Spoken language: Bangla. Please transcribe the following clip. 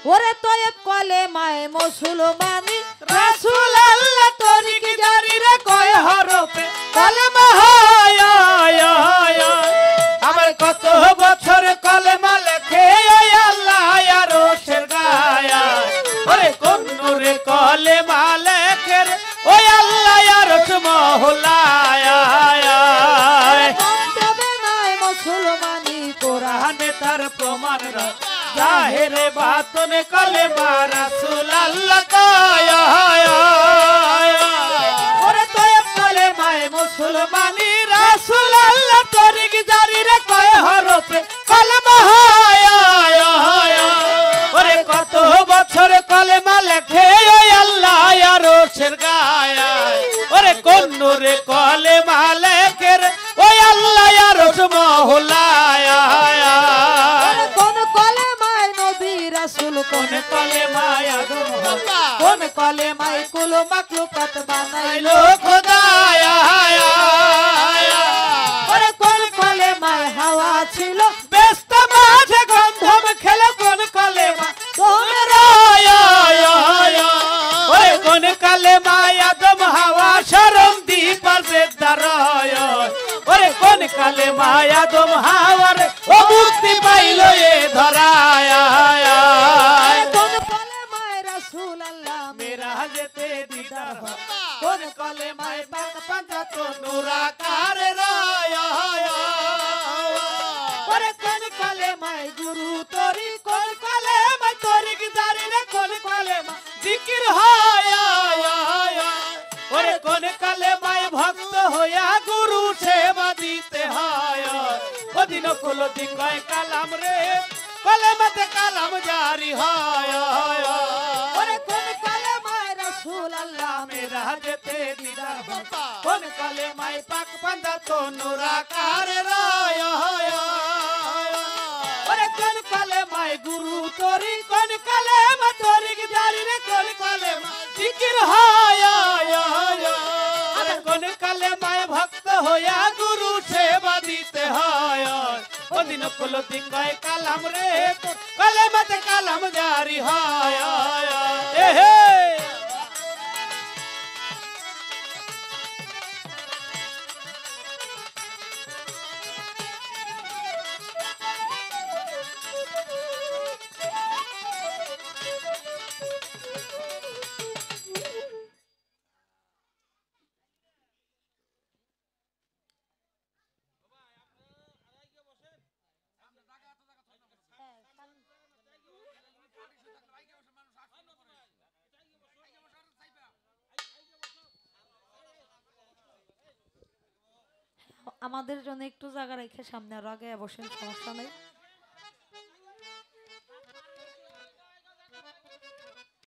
ওরে তয়েব কলে মায় মুসলমানি রাসূল আল্লাহ তরিক জারি রে কয় হরফে কলেমা আমার কত বছর কলেমা লেখে ওই আল্লাহ আর রোশের গায়া ওরে কোন নূরে কলেমা লেখে রে ওই আল্লাহ আর রোশ মহলায়া তবে নাই মুসলমানি কোরআনে তার প্রমাণ জাহেরে বাতনে কলেমা রাসূল আল্লাহ কয়া ওরে তয়েব কলেমায়ে মুসলমানি রাসূল আল্লাহ তরিক জারি রে কয় হরফে কলেমা ওরে কত বছর কলেমা লেখে ওই আল্লাহ আর রোশের গায়া ওরে কোন নূরে কলেমা লেখে রে ওই আল্লাহ আর রোশ মহলায়া কোন কলে মায় নবী রাসূল কোন কলেমায় আদম কোন কলে মায় কুল মাখলুকাত বানাইলো আইলো খোদায়া ওরে কোন কলে মায় হাওয়া ছিল ব্যস্ত মাঝে গন্ধম খেলে কোন কলেমা তোমরা ওই কোন কলেমায় আদম হাওয়া শরম দীপার বেদারয় ওরে কোন কলেমায় আদম হাওয়ার ও মুক্তি পাইলো এ ধরায় কোন কলে মায় রাসূল আল্লাহ মেরা যেতে দিদার হয় কোন কলে মায় পাক পাঞ্জাত নুরাকার রায় ওরে কোন কলে মায় গুরু তরি কোন কলেমা তরিক জারি রে কোন কলেমা জিকির হয় ওরে কোন কলেমায় ভক্ত হইয়া গুরু সেবা দিতে হয় ওদিন কুলতি কয় কালাম রে কলেমাতে কালাম জারি হয় ওরে কোন কলে মায় রাসূল আল্লাহ মেরা যেতে দিদার হয় কোন কলেমায় পাক পাঞ্জা তো নুরাকার রায় ওরে কোন কলেমায় গুরু তরি কোন কলেমা তরিক জারি রে কোন কলেমা জিকির হয় আরে কোন কলেমায় ভক্ত হইয়া গুরু সেবা দিতে হয় ওদিন কুলতি কয় কালাম রে কলেমাতে কালাম জারি হয় এহে আমাদের জন্য একটু জায়গা রেখে সামনে আর আগে বসেন, সমস্যা নেই।